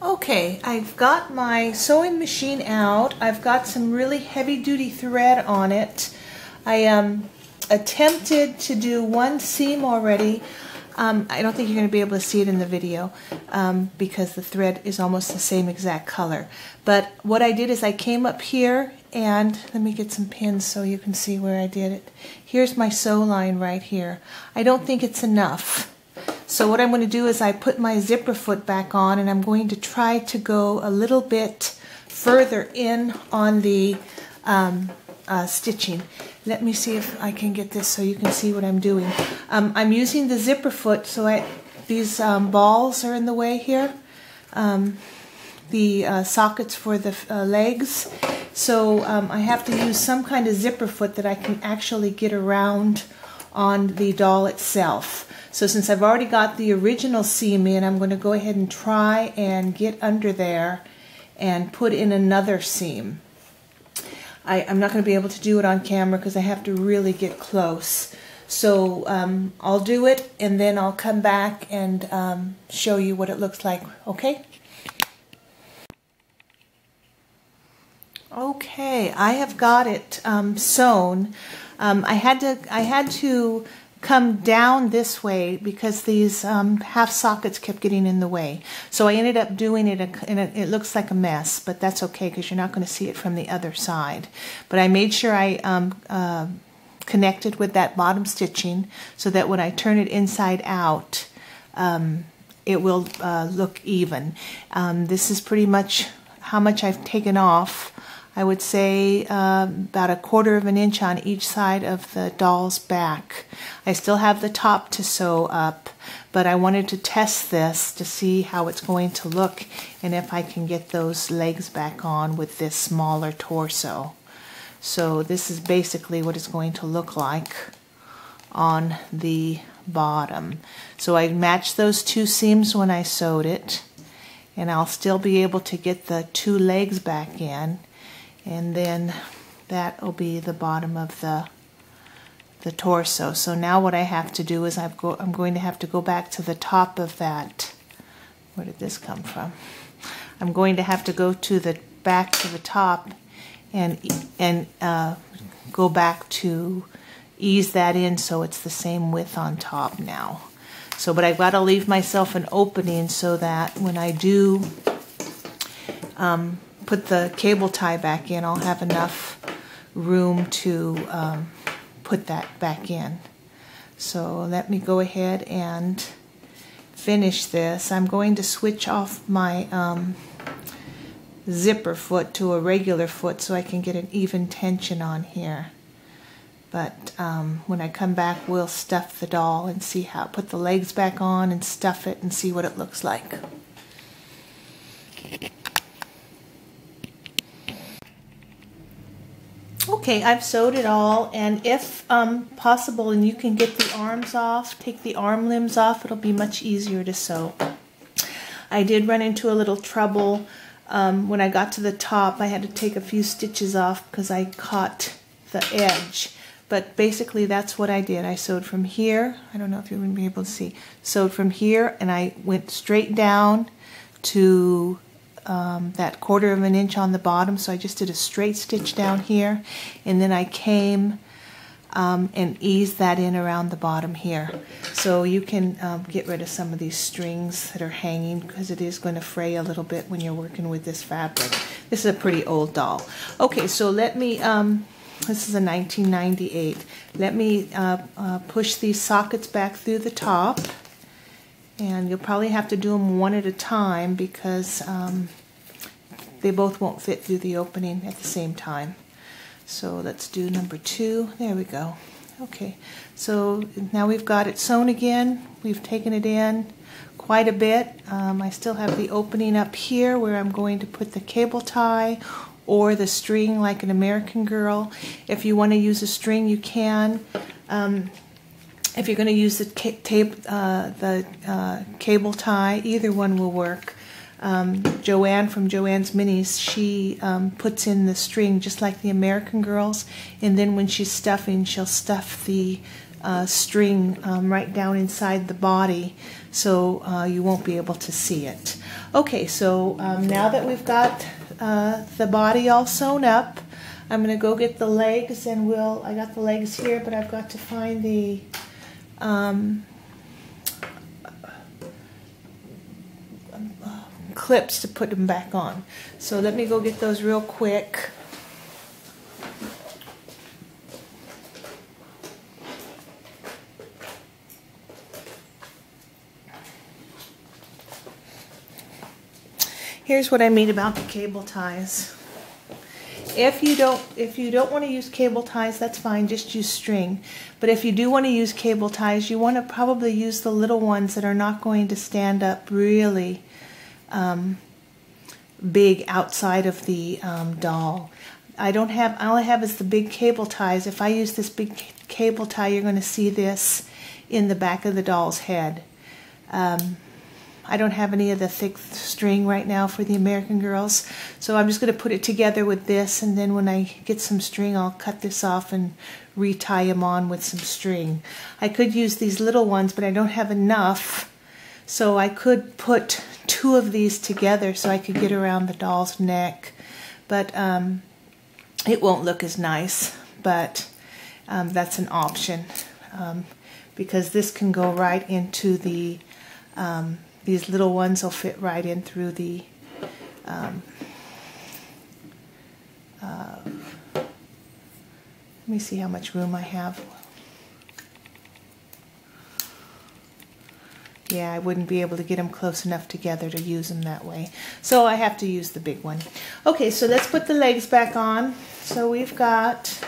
Okay, I've got my sewing machine out. I've got some really heavy-duty thread on it. I attempted to do one seam already. I don't think you're going to be able to see it in the video because the thread is almost the same exact color. But what I did is I came up here and let me get some pins so you can see where I did it. Here's my sew line right here. I don't think it's enough. So what I'm going to do is I put my zipper foot back on and I'm going to try to go a little bit further in on the stitching. Let me see if I can get this so you can see what I'm doing. I'm using the zipper foot so these balls are in the way here. The sockets for the legs. So I have to use some kind of zipper foot that I can actually get around on the doll itself. So since I've already got the original seam in, I'm going to go ahead and try and get under there and put in another seam. I'm not going to be able to do it on camera because I have to really get close. So I'll do it and then I'll come back and show you what it looks like, okay? Okay, I have got it sewn. I had to come down this way because these half sockets kept getting in the way. So I ended up doing it, it looks like a mess, but that's okay because you're not going to see it from the other side. But I made sure I connected with that bottom stitching so that when I turn it inside out, it will look even. This is pretty much how much I've taken off. I would say about 1/4 of an inch on each side of the doll's back. I still have the top to sew up, but I wanted to test this to see how it's going to look and if I can get those legs back on with this smaller torso. So this is basically what it's going to look like on the bottom. So I matched those two seams when I sewed it, and I'll still be able to get the two legs back in. And then that will be the bottom of the torso. So now what I have to do is I'm going to have to go back to the top of that. Where did this come from? I'm going to have to go to the back to the top and go back to ease that in so it's the same width on top now. So, but I've got to leave myself an opening so that when I do put the cable tie back in, I'll have enough room to put that back in. So let me go ahead and finish this. I'm going to switch off my zipper foot to a regular foot so I can get an even tension on here. But when I come back, we'll stuff the doll and see how, put the legs back on and stuff it and see what it looks like. Okay, I've sewed it all, and if possible and you can get the arms off, take the arm limbs off, it'll be much easier to sew. I did run into a little trouble when I got to the top. I had to take a few stitches off because I caught the edge. But basically that's what I did. I sewed from here, I don't know if you're going to be able to see, sewed from here and I went straight down to that 1/4 of an inch on the bottom, so I just did a straight stitch down here, and then I came and eased that in around the bottom here. So you can get rid of some of these strings that are hanging because it is going to fray a little bit when you're working with this fabric. This is a pretty old doll. Okay, so let me, this is a 1998. Let me push these sockets back through the top. And you'll probably have to do them one at a time because they both won't fit through the opening at the same time. So let's do number 2. There we go. Okay, so now we've got it sewn again. We've taken it in quite a bit. I still have the opening up here where I'm going to put the cable tie or the string like an American Girl. If you want to use a string, you can. If you're going to use the cable tie, either one will work. Joanne from Joanne's Minis, she puts in the string just like the American Girls, and then when she's stuffing, she'll stuff the string right down inside the body so you won't be able to see it. Okay, so now that we've got the body all sewn up, I'm going to go get the legs, and I got the legs here, but I've got to find the clips to put them back on. So let me go get those real quick. Here's what I mean about the cable ties. If you don't want to use cable ties, that's fine, just use string. But if you do want to use cable ties, you want to probably use the little ones that are not going to stand up really big outside of the doll. I only have is the big cable ties. If I use this big cable tie, you're going to see this in the back of the doll's head. I don't have any of the thick string right now for the American Girls, so I'm just going to put it together with this, and then when I get some string, I'll cut this off and retie them on with some string. I could use these little ones, but I don't have enough, so I could put 2 of these together so I could get around the doll's neck, but it won't look as nice, but that's an option, because this can go right into the these little ones will fit right in through the let me see how much room I have. Yeah, I wouldn't be able to get them close enough together to use them that way. So I have to use the big one. Okay, so let's put the legs back on. So we've got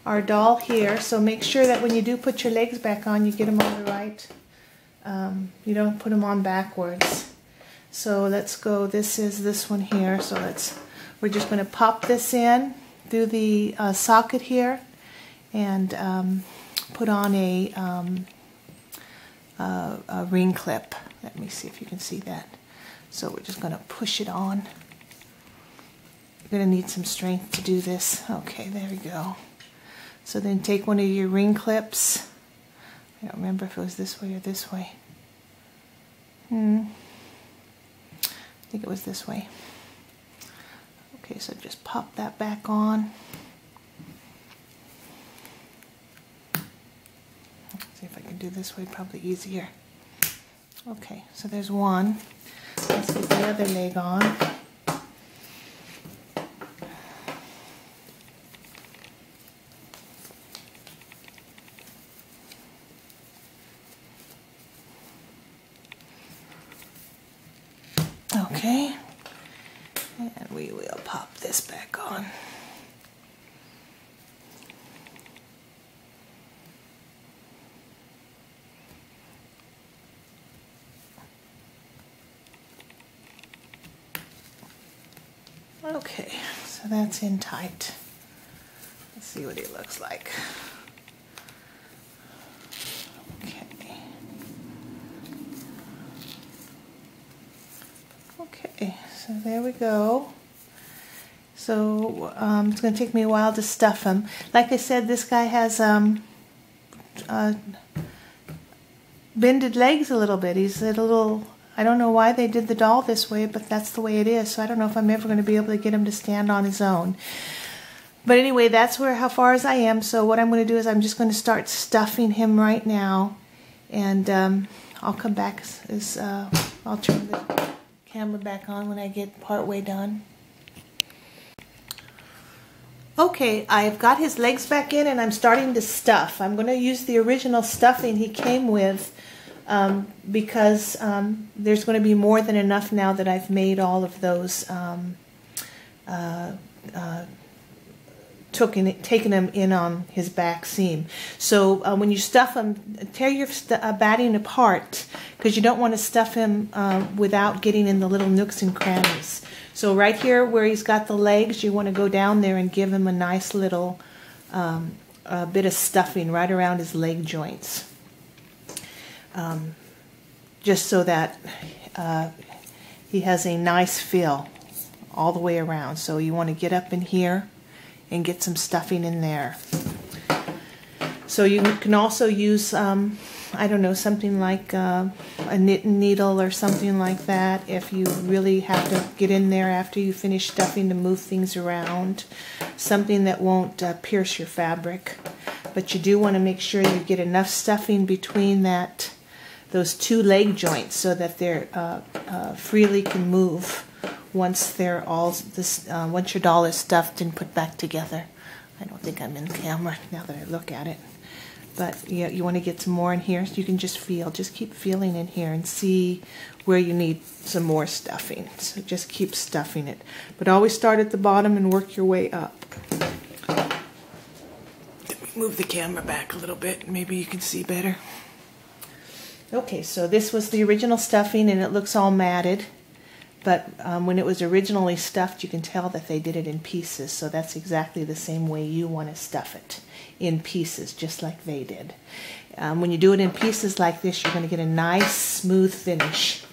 our doll here. So make sure that when you do put your legs back on, you get them on the right. You don't put them on backwards. So let's go, this is this one here, so we're just going to pop this in through the socket here and put on a ring clip. Let me see if you can see that. So we're just going to push it on. You're going to need some strength to do this. Okay, there we go. So then take one of your ring clips. I don't remember if it was this way or this way. I think it was this way. Okay, so just pop that back on. Let's see if I can do this way, probably easier. Okay, so there's one. Let's get the other leg on. Okay, and we will pop this back on. Okay, so that's in tight. Let's see what it looks like. Okay, so there we go. So it's going to take me a while to stuff him. Like I said, this guy has bended legs a little bit. He's a little, I don't know why they did the doll this way, but that's the way it is. So I don't know if I'm ever going to be able to get him to stand on his own. But anyway, that's how far as I am. So what I'm going to do is I'm just going to start stuffing him right now. And I'll come back I'll turn the camera back on when I get part way done. Okay, I've got his legs back in and I'm starting to stuff. I'm going to use the original stuffing he came with because there's going to be more than enough now that I've made all of those taking him in on his back seam. So when you stuff him, tear your batting apart because you don't want to stuff him without getting in the little nooks and crannies. So right here where he's got the legs, you want to go down there and give him a nice little bit of stuffing right around his leg joints. Just so that he has a nice fill all the way around. So you want to get up in here and get some stuffing in there. So you can also use, I don't know, something like a knitting needle or something like that if you really have to get in there after you finish stuffing to move things around. Something that won't pierce your fabric. But you do want to make sure you get enough stuffing between those two leg joints so that they're freely can move once they're all once your doll is stuffed and put back together. I don't think I'm in camera now that I look at it. But you want to get some more in here, so you can just keep feeling in here and see where you need some more stuffing. So just keep stuffing it. But always start at the bottom and work your way up. Let me move the camera back a little bit, maybe you can see better. Okay, so this was the original stuffing and it looks all matted. But when it was originally stuffed, you can tell that they did it in pieces. So that's exactly the same way you want to stuff it, in pieces, just like they did. When you do it in pieces like this, you're going to get a nice, smooth finish.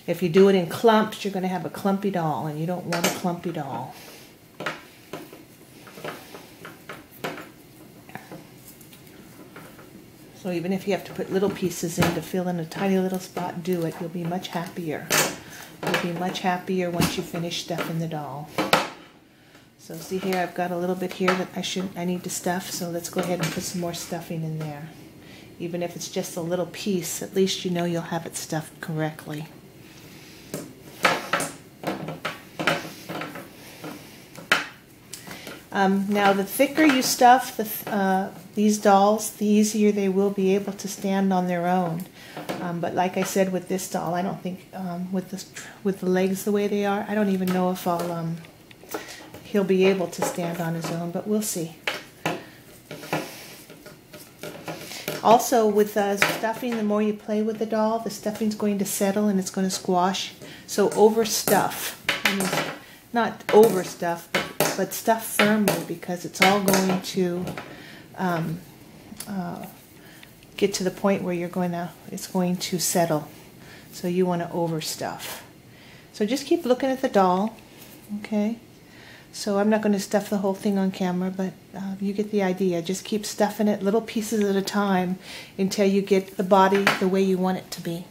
If you do it in clumps, you're going to have a clumpy doll, and you don't want a clumpy doll. So even if you have to put little pieces in to fill in a tiny little spot, do it. You'll be much happier. You'll be much happier once you finish stuffing the doll. So see here, I've got a little bit here that I need to stuff, so let's go ahead and put some more stuffing in there. Even if it's just a little piece, at least you know you'll have it stuffed correctly. Now the thicker you stuff these dolls, the easier they will be able to stand on their own. But like I said with this doll, I don't think with the legs the way they are, I don't even know if he'll be able to stand on his own, but we'll see. Also with stuffing, the more you play with the doll, the stuffing's going to settle and it's going to squash. So overstuff. I mean, not overstuff, but stuff firmly, because it's all going to get to the point where it's going to settle. So you want to overstuff. So just keep looking at the doll, okay? So I'm not going to stuff the whole thing on camera, but you get the idea. Just keep stuffing it little pieces at a time until you get the body the way you want it to be.